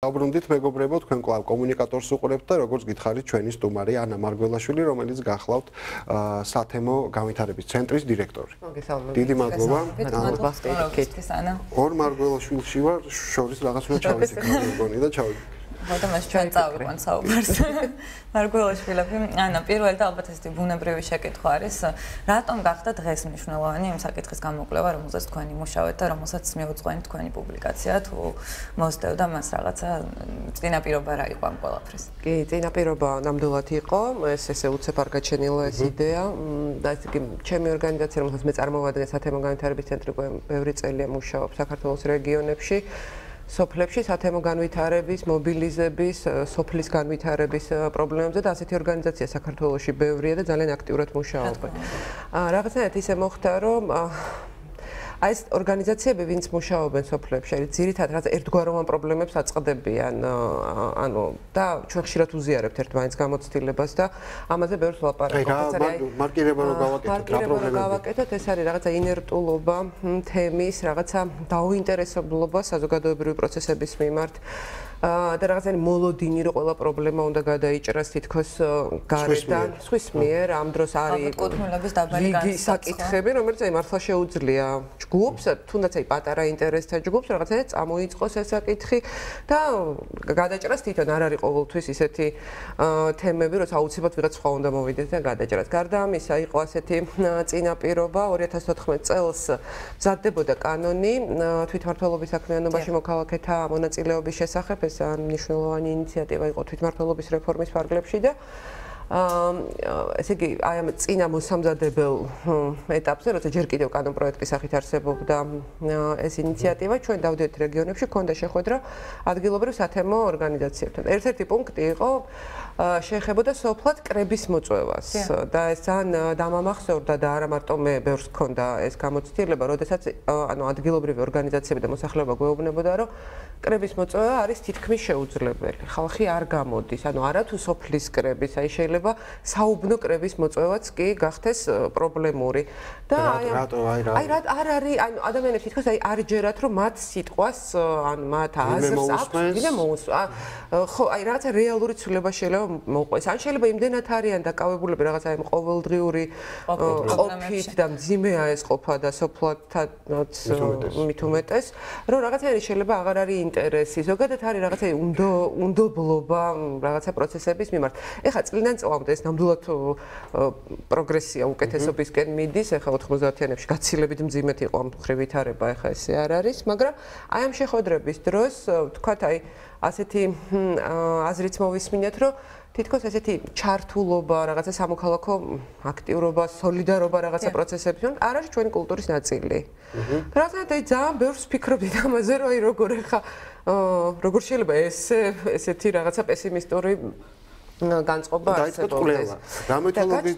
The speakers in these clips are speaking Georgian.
Დაბრუნდით მეგობრებო, თქვენ კვლავ კომუნიკატორს უყურებთ და როგორც გითხარით ჩვენი სტუმარი ანა მარგველაშვილი, რომელიც გახლავთ სათემო განვითარების ცენტრის დირექტორი. დიდი მადლობა. ორ მარგველაშვილში ვარ, შორის რაღაც უნდა ჩავიცი, მგონი და ჩავიდე. ხოდა მას ჩვენ წავიყვან საუბარს. მარგველაშვილები, ანა, პირველ და ალბათ ესეთი ბუნებრივი შეკითხვა არის, რატომ გახდა დღეს მნიშვნელოვანი იმ საკითხის გამოკვლევა, რომელზეც თქვენი მუშაობთ და რომელსაც მიუძღვენთ თქვენი პუბლიკაცია, თუ მოსდევდა მას რაღაცა წინაპირობა რა იყო ამ ყველაფრის? კი, წინაპირობა ნამდვილად იყო, ეს ესე უცებ არ გაჩენილა ეს იდეა და ესე იგი ჩემი ორგანიზაცია, რომელსაც მე წარმოვადგენ სათემო განვითარების ცენტრი ბევრი წელია მუშაობს საქართველოს რეგიონებში. სოფლებში სათემო განვითარების, მობილიზების, სოფლის განვითარების პრობლემებზე და ასეთი ორგანიზაცია საქართველოში ბევრია და ძალიან აქტიურად მუშაობენ. რაღაცნაირად ისე მოხდა, რომ აი ეს ორგანიზაციები, ვინც მუშაობენ სოფლებში, არის ძირითადად რაღაც ერთგვაროვან პრობლემებს აწყდებიან, ანუ და ჩვენ ხშირად უზიარებთ ერთმანეთს გამოცდილებას და ამაზე ბევრს ვლაპარაკობთ. მარკირება რო გავაკეთოთ, რა პრობლემები? გავაკეთოთ, ეს არის რაღაცა ინერტულობა, თემის, რაღაცა დაუინტერესებლობა საზოგადოებრივი პროცესების მიმართ. და რაღაცა მოლოდინი რო ყველა პრობლემა უნდა გადაიჭრას თითქოს გარედან სხვის მიერ ამ დროს არის კუთვნილების დაბალი საკითხები რომელიც აი მართლა შეუძლია ჯგუფს თუნდაც აი პატარა ინტერესთა ჯგუფს რაღაცა წამოიწყოს ეს საკითხი და გადაჭრას თვითონ არ არის ყოველთვის ისეთი თემები როცა აუცილებლად ვიღაც სხვა უნდა მოვიდეს და გადაჭრას გარდა ამისა იყო ასეთი წინაპირობა 2014 წელს მზადდებოდა კანონი თვითმმართველობის საქმიანობაში მოქალაქეთა მონაწილეობის შესახებ მნიშვნელოვანი ინიციატივა იყო თვითმმართველობის რეფორმის ფარგლებში და ესე იგი აი ამ წინა მოსამზადებელ ეტაპზე როცა ჯერ კიდევ კანონ პროექტის სახით არსებობდა ეს ინიციატივა ჩვენ დავდივით რეგიონებში ქონდა შეხვედრა ადგილობრივ სათემო ორგანიზაციებთან ერთ-ერთი პუნქტი იყო შეეხებოდა სოფლად კრების მოწვევას და ეს ძალიან დამამახსოვრდა და არა მარტო მე ბევრს ქონდა ეს გამოცდილება როდესაც ანუ ადგილობრივი ორგანიზაციები და მოსახლეობა გვეუბნებოდა რომ კრების მოწვევა არის თითქმის შეუძლებელი ხალხი არ გამოდის ანუ არათუ სოფლის კრების აი შეიძლება საუბნო კრების მოწვევაც კი გახდეს პრობლემური და აი რა არ არის ანუ ადამიანებს თითქოს აი არ ჯერათ რომ მათ სიტყვას ანუ მათ აზრს აქვს ვინმე მოუსვა ხო აი რაღაცა რეალური ცვლილება შეიძლება მოყვეს ან შეიძლება იმდენად არიან დაკავებულები რაღაცა იმ ყოველდღიური ყოფით და მძიმეა ეს ყოფა და სოფლათაც მით უმეტეს რომ რაღაცაერი შეიძლება აღარ არის ინტერესი ზოგადად არის რაღაცა უნდობლობა რაღაცა პროცესების მიმართ ეხლა წლიდან წლამდე ეს ნამდვილად პროგრესია უკეთესობისკენ მიდის ეხლა 90-იანებში გაცილებით მძიმედ იყო ამ მხრივ ვითარება ეხლა ესე არ არის მაგრამ აი ამ შეხვედრების დროს თქვათ აი ასეთი აზრიც მოვისმინეთ რომ თითქოს ესეთი ჩართულობა რაღაცა სამოქალაქო აქტიურობა სოლიდარობა რაღაცა პროცესებში არ არის ჩვენი კულტურის ნაწილი რაღაცა ძალიან ბევრს ვფიქრობდით ამაზე რომ აი როგორ შეიძლება ესეთი რაღაცა პესიმისტური განწყობა არსებობს. რა მეთოდებით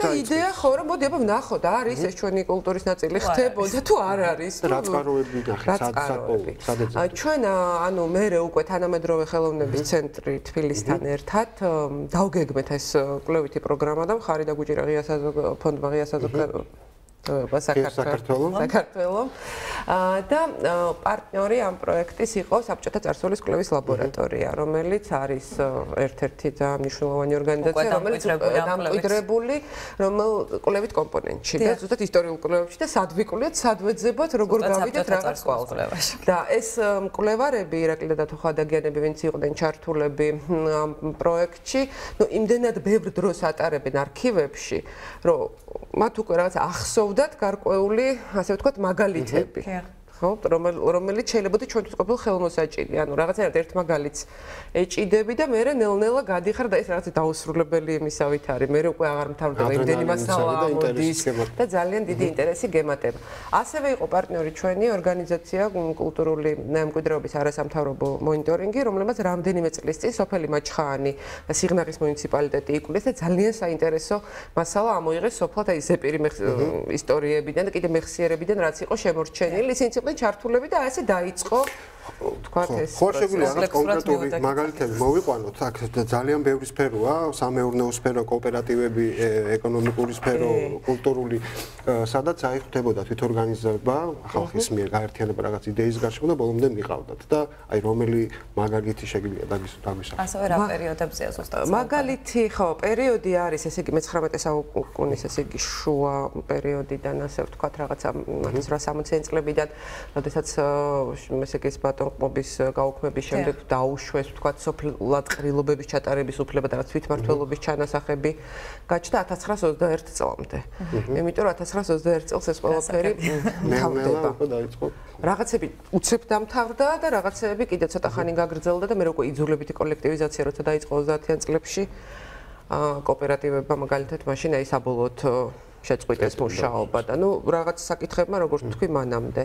და იდეა ხო რომ მოდი აბა ვნახოთ არის ეს ჩვენი კულტურის ნაწილი ხდებოდა თუ არ არის რა წყაროები ნახეთ ჩვენ ანუ მე უკვე თანამედროვე ხელოვნების ცენტრი თბილისთან ერთად დავგეგმეთ ეს კვლევითი პროგრამა და მხარი დაგვიჭირა ღია ფონდმა ღია საქართველოს და პარტნიორი ამ პროექტის იყო საბჭოთა წარსულის კვლევის ლაბორატორია, რომელიც არის ერთ-ერთი ძალიან მნიშვნელოვანი ორგანიზაცია, რომელიც დამკვიდრებული კვლევით კომპონენტში და ზუსტად ისტორიულ კვლევებში და სად ვიკვლევთ, სად ვეძებოთ, როგორ გავიდეთ რაღაც კვლევაში. და ეს მკვლევარები ირაკლი და თოხადაგიანები, ვინც იყვნენ ჩართულები ამ პროექტში, ნუ იმდენად ბევრ დროს ატარებენ არქივებში, რომ მათ უკვე რაღაც ახსოვდათ გარკვეული, ასე ვთქვათ, მაგალითები. ხო, რომელიც შეიძლება ჩვენთვის ყოფილ ხელმოსაჭირი. ანუ რაღაცნაირად ერთ მაგალითს ეჭიდები და მე ნელ-ნელა გადიხარ და ეს რაღაც დაუსრულებელი იმისავით არის. მე უკვე აღარ მთავრდება იმდენი მასალა მოდის და ძალიან დიდი ინტერესი გემატება. ასევე იყო პარტნიორი ჩვენი ორგანიზაცია კულტურული მემკვიდრეობის არასამთავრობო მონიტორინგი, რომელმაც რამდენიმე წლის წინ სოფელი მაჩხაანი და სიღნაღის მუნიციპალიტეტი იკვლეს და ძალიან საინტერესო მასალა ამოიღეს სოფლად აი ზეპირი ისტორიებიდან და კიდე მეხსიერებიდან რაც იყო შემორჩენილი, ისინიც იყვნენ ჩართულები და ასე დაიწყო თქვათ ეს ხო შეგვიძლია რაღაც კონკრეტული მაგალითები მოვიყვანოთ აქ ძალიან ბევრი სფეროა სამეურნეო სფერო კოოპერატივები ეკონომიკური სფერო კულტურული სადაც აი ხდებოდა თვითორგანიზება ხალხის მიერ გაერთიანება რაღაც იდეის გარშემო და ბოლომდე მიყავდათ და აი რომელი მაგალითი შეგვიძლია დაგვისახოთ ასევე რა პერიოდებზეა ზუსტად მაგალითი ხო პერიოდი არის ესე იგი მე-19 საუკუნის ესე იგი შუა პერიოდიდან ასე ვთქვათ რაღაცა 1860-იან წლებიდან როდესაც ესე იგი ბატონყმობის გაუქმების შემდეგ დაუშვეს ვთქვათ სოფლად ყრილობების ჩატარების უფლება და თვითმმართველობის ჩანასახები გაჩნდა 1921 წლამდე. იმიტომ რომ 1921 წელს ეს ყველაფერი თავდება. რაღაცები უცებ დამთავრდა და რაღაცები კიდე ცოტა ხანი გაგრძელდა და მე უკვე იძულებითი კოლექტივიზაცია როცა დაიწყო 30-იან წლებში კოოპერატივებმა მაგალითად მაშინ აი საბოლოოდ შეწყვიტეს მუშაობა და ნუ რაღაც საკითხებმა როგორც თქვი მანამდე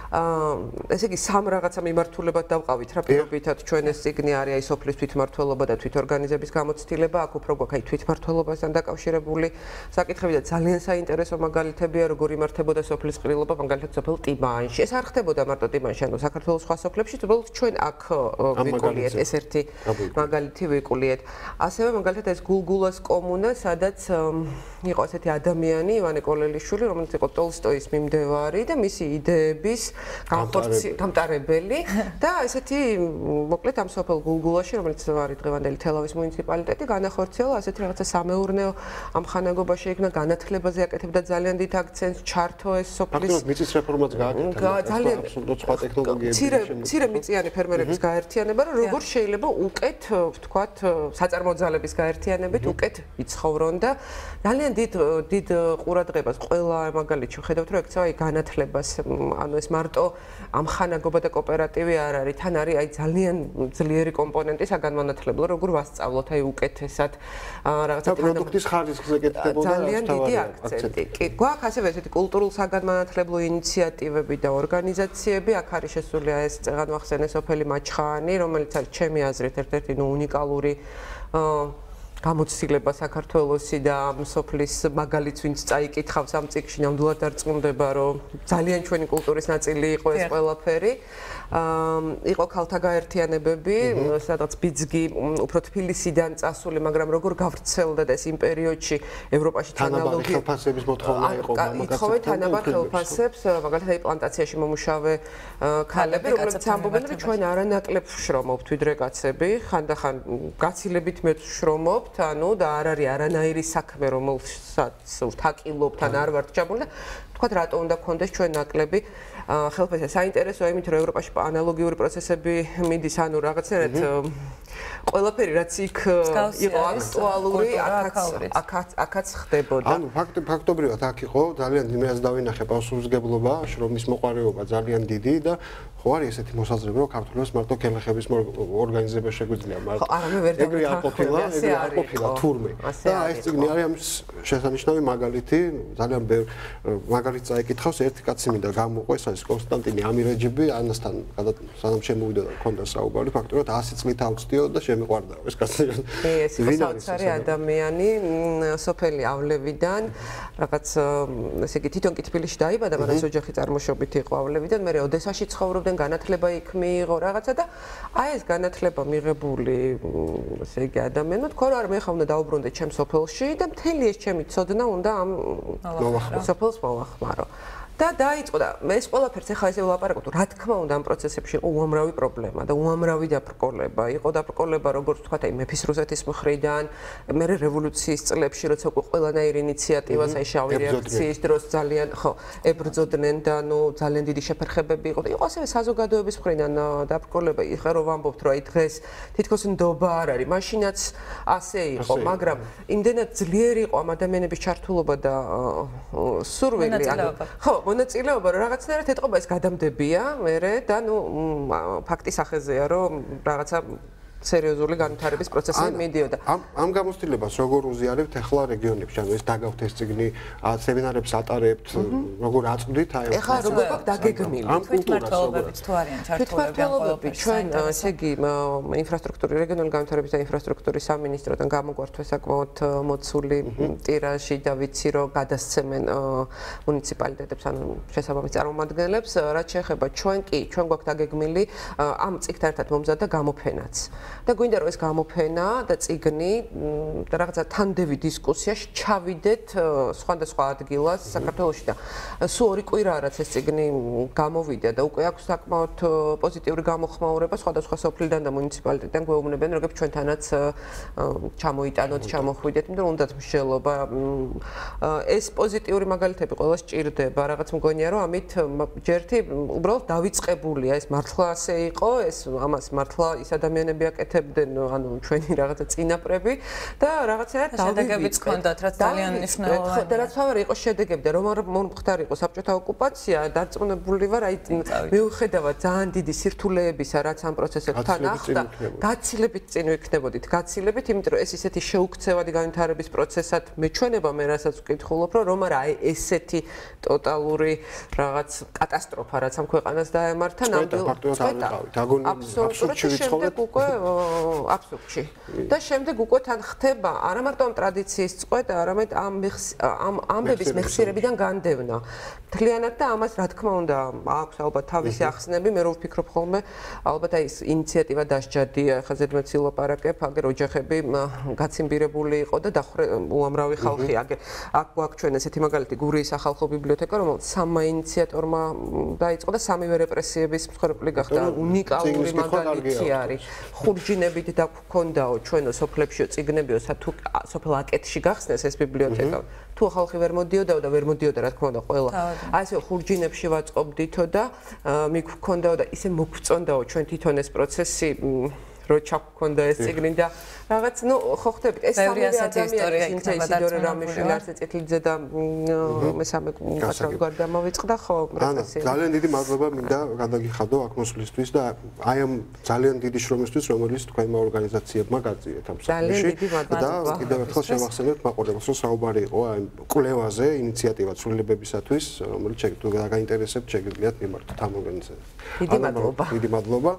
ესე იგი სამ რაღაცა მიმართულებად დავყავით რა პირობითად ჩვენ ეს ციგნი არის აი სოფლის თვითმმართველობა და თვითორგანიზების გამოცდილება აქ უფრო გვაქვს აი თვითმმართველობასთან დაკავშირებული საკითხები და ძალიან საინტერესო მაგალითებია როგორ იმართებოდა სოფლის ყრილობა მაგალითად სოფელ ტიბანში ეს არ ხდებოდა მარტო ტიბანში ანუ საქართველოს სხვა სოფლებში უბრალოდ ჩვენ აქ ვიკულიეთ ეს ერთი მაგალითი ვიკულიეთ ასევე მაგალითად ეს გულგულას კომუნა სადაც იყო ესეთი ადამიანი ივანე კოლელიშვილი რომელიც იყო ტოლსტოის მიმდევარი და მისი იდეების გამტარებელი და ესეთი მოკლედ ამ სოფელ გულგულაში რომელიც არის დღევანდელი თელავის მუნიციპალიტეტი განახორციელა ასეთი რაღაცა სამეურნეო ამხანაგობაში იქნა განათლებაზე აკეთებდა ძალიან დიდ აქცენტს ჩართო ეს სოფლის მიწის რეფორმაც გააკეთა ძალიან სხვა ტექნოლოგიები მცირე მიწიანი ფერმერების გაერთიანება რომ როგორ შეიძლება უკეთ ვთქვათ საწარმოძალების გაერთიანებით უკეთ იცხოვრონ და ძალიან დიდ ყურადღებას ყველა მაგალითში ხედავთ რომ ექცევა აი განათლებას ანუ ეს მარტო ამხანაგობა და კოოპერატივი არ არის თან არის აი ძალიან ძლიერი კომპონენტი საგანმანათლებლო როგორ ვასწავლოთ აი უკეთესად რაღაცა პროდუქტის ხარისხზე კეთდებოდა ძალიან დიდი აქცენტი კი გვაქვს ასევე ესეთი კულტურულ საგანმანათლებლო ინიციატივები და ორგანიზაციები აქ არის შესული ეს წეგან ვახსენე სოფელი მაჩხაანი რომელიც არის ჩემი აზრით ერთ-ერთი უნიკალური გამოცდილება საქართველოსი და სოფლის მაგალითს ვინც წაიკითხავს ამ წიგნში ნამდვილად დარწმუნდება რომ ძალიან ჩვენი კულტურის ნაწილი იყო ეს ყველაფერი იყო ქალთა გაერთიანებები სადაც ბიძგი უფრო თბილისიდან წასული მაგრამ როგორ გავრცელდა და ეს იმ პერიოდში ევროპაში თანაბარი ხელფასების მოთხოვნა იყო მამაკაცებთან თანაბარ ხელფასებს მაგალითად აი პლანტაციაში მომუშავე ქალები რომლებიც ამბობენ რომ ჩვენ არანაკლებ ვშრომობთ ვიდრე კაცები ხანდახან გაცილებით მეც ვშრომობ ანუ და არ არის არანაირი საქმე რომელსაც ვთაკილობთ ან არ ვართ ჩაბმული და თქვათ რატო უნდა გქონდეს ჩვენ ნაკლები ხელფასი საინტერესოა იმით რომ ევროპაში ანალოგიური პროცესები მიდის ანუ რაღაცნაირად ყველაფერი რაც იქ იყო აქტუალური აქაც ხდებოდა ანუ ფაქტობრივად აქ იყო ძალიან იმას დავინახე პასუხისმგებლობა შრომის მოყვარეობა ძალიან დიდი და ხო არის ესეთი მოსაზრება რომ ქართულებს მარტო კელახების ორგანიზება შეგვიძლია მაგრამ ეგრე არ ყოფილა თურმე და ეს წიგნი არის ამის შესანიშნავი მაგალითი ძალიან მაგალითს წაიკითხავს ერთი კაცი მინდა გამოყო ეს არის კონსტანტინე ამირეჯიბი ანასთან სანამ შემოვიდა და ქონდა საუბარი ფაქტობრივად 100 წლით ავწდიო და შემიყვარდაო ეს კაცი ეს საოცარი ადამიანი სოფელიავლევიდან რაღაც ესე იგი თვითონ კი თბილისში დაიბადა მაგრამ ოჯახი წარმოშობით იყოავლევიდან მე ოდესაში ცხოვრობდნენ განათლება იქ მიიღო რაღაცა და აი ეს განათლება მიღებული ესე იგი ადამიანმა თქვა რომ მე ხა უნდა დაუბრუნდე ჩემ სოფელში და მთელი ეს ჩემი ცოდნა უნდა ამ სოფელს მოვახმარო და დაიწყო და ეს ყველაფერს ახლა ესე ვლაპარაკობ რა თქმა უნდა ამ პროცესებში იყო უამრავი პრობლემა და უამრავი დაბრკოლება იყო დაბრკოლება როგორც თქვა აი მეფის რუსეთის მხრიდან მე რევოლუციის წლებში როცა უკვე ყველანაირი ინიციატივას აი შავი რეაქციის დროს ძალიან ხო ებრძოდნენ და ნუ ძალიან დიდი შეფერხებები იყო და იყო ასევე საზოგადოების მხრიდან დაბრკოლება იხა რომ ვამბობთ რომ აი დღეს თითქოს ნდობა არ არის მაშინაც ასე იყო მაგრამ იმდენად ძლიერი იყო ამ ადამიანების ჩართულობა და სურვილი ანუ ხო მონაწილეობა რომ რაღაცნაირად ეთყობა ეს გადამდებია მერე და ნუ ფაქტის ახეზეა რომ რაღაცა სერიოზული განვითარების პროცესი მიდიოდა. ამ გამოცდილებას როგორ უზიარებთ ახლა რეგიონებში, ანუ ეს დაგავთ ეს წიგნი, სემინარებს ატარებთ, როგორ აწვდით აი ახლა როგორ გვაქვს დაგეგმილი ამ თვითმმართველობებით თუ არიან ჩართულები ამ ყველაფერში? ჩვენ ესე იგი ინფრასტრუქტურის რეგიონული განვითარების და ინფრასტრუქტურის სამინისტროდან გამოგვართვა საკმაოდ მოცული ტირაჟი და ვიცი რომ გადასცემენ მუნიციპალიტეტებს ანუ შესაბამის წარმომადგენლებს, რაც შეეხება ჩვენ გვაქვს დაგეგმილი ამ წიგნთან ერთად მომზადდა გამოფენაც. და გვინდა რომ ეს გამოფენა და წიგნი და რაღაცა თანდევი დისკუსიაში ჩავიდეთ სხვადასხვა ადგილას საქართველოში და სულ 2 კვირაა რაც ეს წიგნი გამოვიდა და უკვე აქვს საკმაოდ პოზიტიური გამოხმაურება სხვადასხვა სოფლიდან და მუნიციპალიტეტიდან გვეუბნებიან რომ ჩვენთანაც ჩამოიტანოთ, ჩამოხვიდეთ, იმიტომ რომ უნდათ მსჯელობა. ეს პოზიტიური მაგალითები ყველა სჭირდება, რაღაც მგონია რომ ამით ჯერთი უბრალოდ დავიწყებულია, ეს მართლა ასე იყო, ეს ამას მართლა ის ადამიანები აკეთებდნენ, ანუ ჩვენი რაღაცა წინაპრები და რაღაცაა შედეგებიც ჰქონდათ, რაც ძალიან მნიშვნელოვანია. და რაც თავი იყო შედეგები და რომ არ მომხდარ იყო საბჭოთა ოკუპაცია, დარწმუნებული ვარ, აი მიუხედავად ძალიან დიდი სირთულეებისა, რაც ამ პროცესებთან ახლდა, გაცილებით წინ ვიქნებოდით, გაცილებით, იმიტომ რომ ეს ისეთი შეუქცევადი განვითარების პროცესად მეჩვენება მე რასაც ვკითხულობ, რომ არა აი ესეთი ტოტალური რაღაც კატასტროფა, რაც ამ ქვეყანას დაემართა, აბსოლუტში. და შემდეგ უკვე თან ხდება არა მარტო ამ ტრადიციის წყვეტა, არამედ ამ ამბების მეხსიერებიდან განდევნა. მთლიანად და ამას რა თქმა უნდა აქვს ალბათ თავისი ახსნები, მე რო ვფიქრობ ხოლმე, ალბათ აი ეს ინიციატივა დასჯადია, ხა ზედმეტ ლაპარაკებ, აგერ ოჯახები გაციმბირებული იყო და უამრავი ხალხი, აგერ აქ გვაქვს ჩვენ ესეთი მაგალითი გურიის სახალხო ბიბლიოთეკა, რომელიც 3 ინიციატორმა დაიწყო და 3-ვე რეპრესიების მსხვერპლი გახდა. უნიკალური მაგალითი არის. ხურჯინებით და გქონდაო ჩვენო სოფლებშიო წიგნებიო თუ სოფელ აკეთში გახსნეს ეს ბიბლიოთეკა. თუ ხალხი ვერ მოდიოდაო და ვერ მოდიოდა რა თქმა უნდა ყველა. აი ესე ხურჯინებში ვაწყობდითო და მიგქონდაო და ისე მოგწონდაო ჩვენ თვითონ ეს პროცესი რო ჩაგქონდა ეს წიგნი და რაღაც ნუ ხო ხდებით ეს სამი ადამიანი ინციდორე რამიშვილ არც წეთლიძე და მესამე კაცრავი გამოვიწყდა ხო პროფესია. ძალიან დიდი მადლობა მინდა გადაგიხადო აქ მოსვლისთვის და აი ამ ძალიან დიდი შრომისთვის რომელიც თქვენმა ორგანიზაციებმა გაძიეთ ამ საკითხში და კიდევ ერთხელ შევახსენებთ მაყურებელს რომ საუბარი იყო აი კვლევაზე ინიციატივა ცვლილებებისათვის რომელიც თუ გაინტერესებთ შეგიძლიათ მიმართოთ ამ ორგანიზაციას. დიდი მადლობა. დიდი მადლობა.